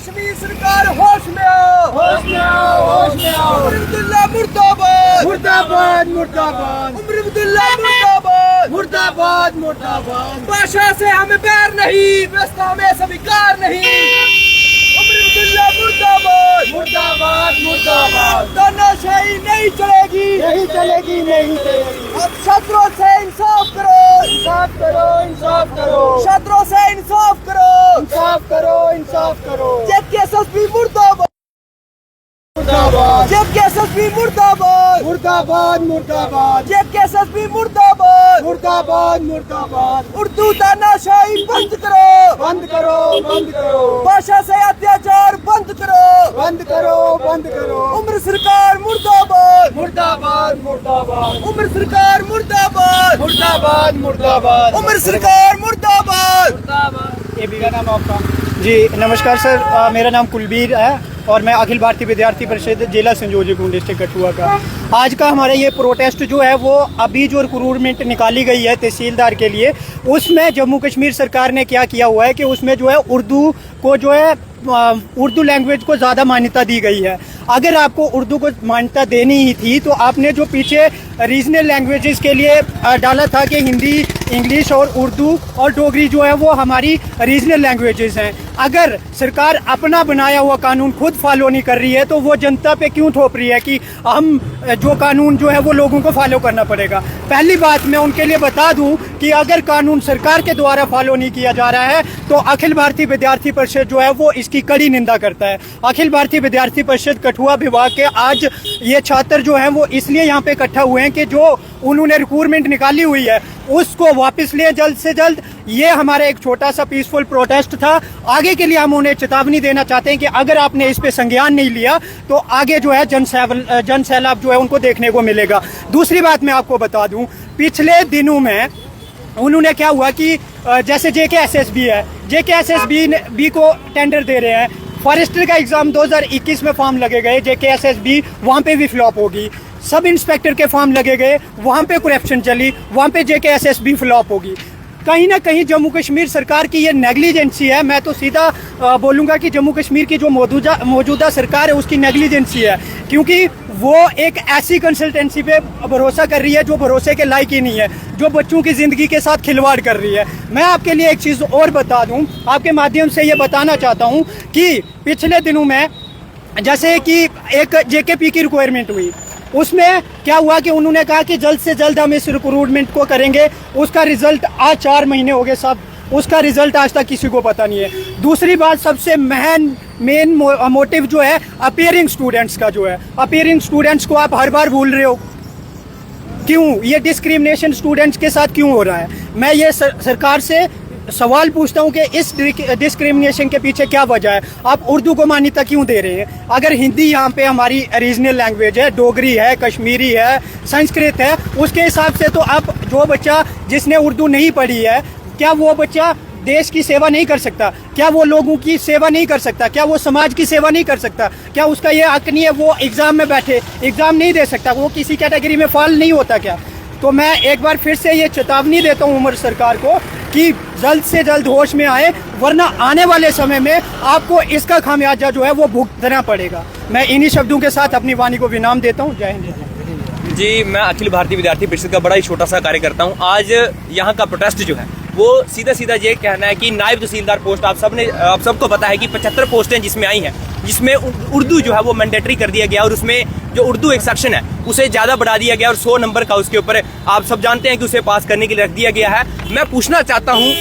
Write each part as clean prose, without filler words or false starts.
कश्मीर सरकार होश में आओ, होश में आओ, होश में आओ। उमर अब्दुल्ला मुर्दाबाद, मुर्दाबाद, मुर्दाबाद। उमर अब्दुल्ला मुर्दाबाद, मुर्दाबाद, मुर्दाबाद। भाषा से हमें बैर नहीं, व्यवस्था में स्वीकार नहीं। उमर अब्दुल्ला मुर्दाबाद, मुर्दाबाद, मुर्दाबाद। तानाशाही नहीं चलेगी, नहीं चलेगी, नहीं चलेगी। अब छात्रों से इंसाफ करो, इंसाफ करो, इंसाफ करो। छात्रों से इंसाफ करो, इंसाफ करो, इंसाफ करो। जेकेएसएसपी मुर्दाबाद, मुर्दाबाद। जेकेएसएसपी मुर्दाबाद, मुर्दाबाद, मुर्दाबाद। जेकेएसएसपी मुर्दाबाद, मुर्दाबाद, मुर्दाबाद। उर्दू तानाशाही बंद करो, बंद करो, बंद करो। भाषा से अत्याचार बंद करो, बंद करो, बंद करो। उम्र सरकार मुर्दाबाद, मुर्दाबाद, मुर्दाबाद। उम्र सरकार मुर्दाबाद, मुर्दाबाद, मुर्दाबाद। उम्र सरकार मुर्दाबाद, मुर्दाबाद। ये मेरा नाम आपका जी नमस्कार सर, मेरा नाम कुलबीर है और मैं अखिल भारतीय विद्यार्थी परिषद जिला संयोजक हूँ डिस्ट्रिक्ट कठुआ का। आज का हमारा ये प्रोटेस्ट जो है वो अभी जो रिक्रूटमेंट निकाली गई है तहसीलदार के लिए, उसमें जम्मू कश्मीर सरकार ने क्या किया हुआ है कि उसमें जो है उर्दू को जो है उर्दू लैंग्वेज को ज़्यादा मान्यता दी गई है। अगर आपको उर्दू को मान्यता देनी ही थी तो आपने जो पीछे रीजनल लैंग्वेजेस के लिए डाला था कि हिंदी, इंग्लिश और उर्दू और डोगरी जो है वो हमारी रीजनल लैंग्वेजेस हैं। अगर सरकार अपना बनाया हुआ कानून खुद फॉलो नहीं कर रही है तो वो जनता पे क्यों थोप रही है कि हम जो कानून जो है वो लोगों को फॉलो करना पड़ेगा। पहली बात मैं उनके लिए बता दूं कि अगर कानून सरकार के द्वारा फॉलो नहीं किया जा रहा है तो अखिल भारतीय विद्यार्थी परिषद जो है वो इसकी कड़ी निंदा करता है। अखिल भारतीय विद्यार्थी परिषद कठुआ विभाग के आज ये छात्र जो हैं वो इसलिए यहाँ पे इकट्ठा हुए हैं कि जो उन्होंने रिक्रूटमेंट निकाली हुई है उसको वापस लें जल्द से जल्द। ये हमारा एक छोटा सा पीसफुल प्रोटेस्ट था। आगे के लिए हम उन्हें चेतावनी देना चाहते हैं कि अगर आपने इस पे संज्ञान नहीं लिया तो आगे जो है जन सैलाब जो है उनको देखने को मिलेगा। दूसरी बात मैं आपको बता दूं, पिछले दिनों में उन्होंने क्या हुआ कि जैसे जेकेएसएसबी है, जेकेएसएसबी को टेंडर दे रहे हैं। फॉरेस्टर का एग्जाम 2021 में फॉर्म लगे गए, जेकेएसएसबी वहाँ पे भी फ्लॉप होगी। सब इंस्पेक्टर के फॉर्म लगे गए, वहाँ पे करप्शन चली, वहाँ पे जेकेएसएसबी फ्लॉप होगी। कहीं ना कहीं जम्मू कश्मीर सरकार की ये नेग्लिजेंसी है। मैं तो सीधा बोलूँगा कि जम्मू कश्मीर की जो मौजूदा सरकार है उसकी नेग्लिजेंसी है, क्योंकि वो एक ऐसी कंसल्टेंसी पे भरोसा कर रही है जो भरोसे के लायक ही नहीं है, जो बच्चों की ज़िंदगी के साथ खिलवाड़ कर रही है। मैं आपके लिए एक चीज़ और बता दूं, आपके माध्यम से ये बताना चाहता हूं कि पिछले दिनों में जैसे कि एक जेकेपी की रिक्वायरमेंट हुई, उसमें क्या हुआ कि उन्होंने कहा कि जल्द से जल्द हम इस रिक्रूटमेंट को करेंगे। उसका रिजल्ट आज 4 महीने हो गए सब, उसका रिजल्ट आज तक किसी को पता नहीं है। दूसरी बात, सबसे मेन मोटिव जो है अपीयरिंग स्टूडेंट्स का जो है, अपीयरिंग स्टूडेंट्स को आप हर बार भूल रहे हो। क्यों ये डिस्क्रिमिनेशन स्टूडेंट्स के साथ क्यों हो रहा है? मैं ये सरकार से सवाल पूछता हूं कि इस डिस्क्रिमिनेशन के पीछे क्या वजह है? आप उर्दू को मान्यता क्यों दे रहे हैं? अगर हिंदी यहाँ पे हमारी रीजनल लैंग्वेज है, डोगरी है, कश्मीरी है, संस्कृत है, उसके हिसाब से तो आप जो बच्चा जिसने उर्दू नहीं पढ़ी है, क्या वो बच्चा देश की सेवा नहीं कर सकता? क्या वो लोगों की सेवा नहीं कर सकता? क्या वो समाज की सेवा नहीं कर सकता? क्या उसका ये हक नहीं है वो एग्ज़ाम में बैठे, एग्ज़ाम नहीं दे सकता? वो किसी कैटेगरी में फॉल नहीं होता क्या? तो मैं एक बार फिर से ये चेतावनी देता हूँ उमर सरकार को कि जल्द से जल्द होश में आए, वरना आने वाले समय में आपको इसका खामियाजा जो है वो भुगतना पड़ेगा। मैं इन्हीं शब्दों के साथ अपनी वाणी को विराम देता हूँ। जय हिंद। जी, मैं अखिल भारतीय विद्यार्थी परिषद का बड़ा ही छोटा सा कार्य करता हूँ। आज यहाँ का प्रोटेस्ट जो है वो सीधा ये कहना है कि नायब तहसीलदार पोस्ट आप सबको पता है कि 75 पोस्टें जिसमें आई हैं, जिसमें उर्दू जो है वो मैंडेटरी कर दिया गया और उसमें जो उर्दू एक सेक्शन है उसे ज़्यादा बढ़ा दिया गया और 100 नंबर का उसके ऊपर आप सब जानते हैं कि उसे पास करने के लिए रख दिया गया है। मैं पूछना चाहता हूँ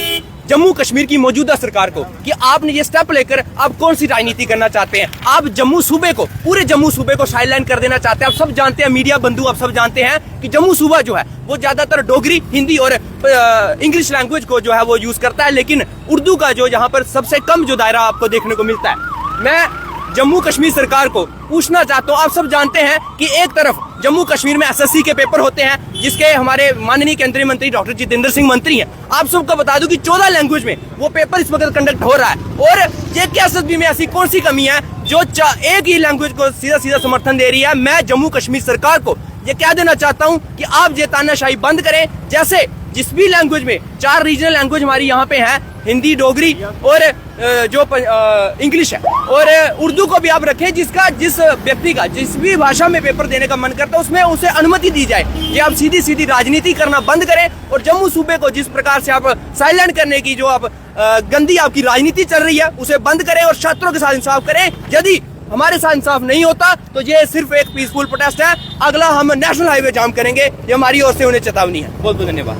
जम्मू कश्मीर की मौजूदा सरकार को कि आपने ये स्टेप लेकर आप कौन सी राजनीति करना चाहते हैं? आप जम्मू सूबे को, पूरे जम्मू सूबे को साइडलाइन कर देना चाहते हैं। आप सब जानते हैं, मीडिया बंधु आप सब जानते हैं कि जम्मू सूबा जो है वो ज्यादातर डोगरी, हिंदी और इंग्लिश लैंग्वेज को जो है वो यूज करता है, लेकिन उर्दू का जो यहाँ पर सबसे कम जो दायरा आपको देखने को मिलता है। मैं जम्मू कश्मीर सरकार को पूछना चाहता हूँ, आप सब जानते हैं कि एक तरफ जम्मू कश्मीर में एसएससी के पेपर होते हैं जिसके हमारे माननीय केंद्रीय मंत्री डॉक्टर जितेंद्र सिंह मंत्री हैं। आप सबको बता दूं कि 14 लैंग्वेज में वो पेपर इस वक्त कंडक्ट हो रहा है और जेकेएसएसबी में ऐसी कौन सी कमी है जो एक ही लैंग्वेज को सीधा समर्थन दे रही है। मैं जम्मू कश्मीर सरकार को ये कह देना चाहता हूँ कि आप ये तानाशाही बंद करें। जैसे जिस भी लैंग्वेज में 4 रीजनल लैंग्वेज हमारी यहाँ पे है, हिंदी, डोगरी और जो इंग्लिश है और उर्दू को भी आप रखें, जिस व्यक्ति का जिस भी भाषा में पेपर देने का मन करता है उसमें उसे अनुमति दी जाए। ये आप सीधी सीधी राजनीति करना बंद करें और जम्मू सूबे को जिस प्रकार से आप साइलेंट करने की जो आप गंदी आपकी राजनीति चल रही है उसे बंद करें और छात्रों के साथ इंसाफ करें। यदि हमारे साथ इंसाफ नहीं होता तो ये सिर्फ एक पीसफुल प्रोटेस्ट है, अगला हम नेशनल हाईवे जाम करेंगे। ये हमारी ओर से उन्हें चेतावनी है। बहुत बहुत धन्यवाद।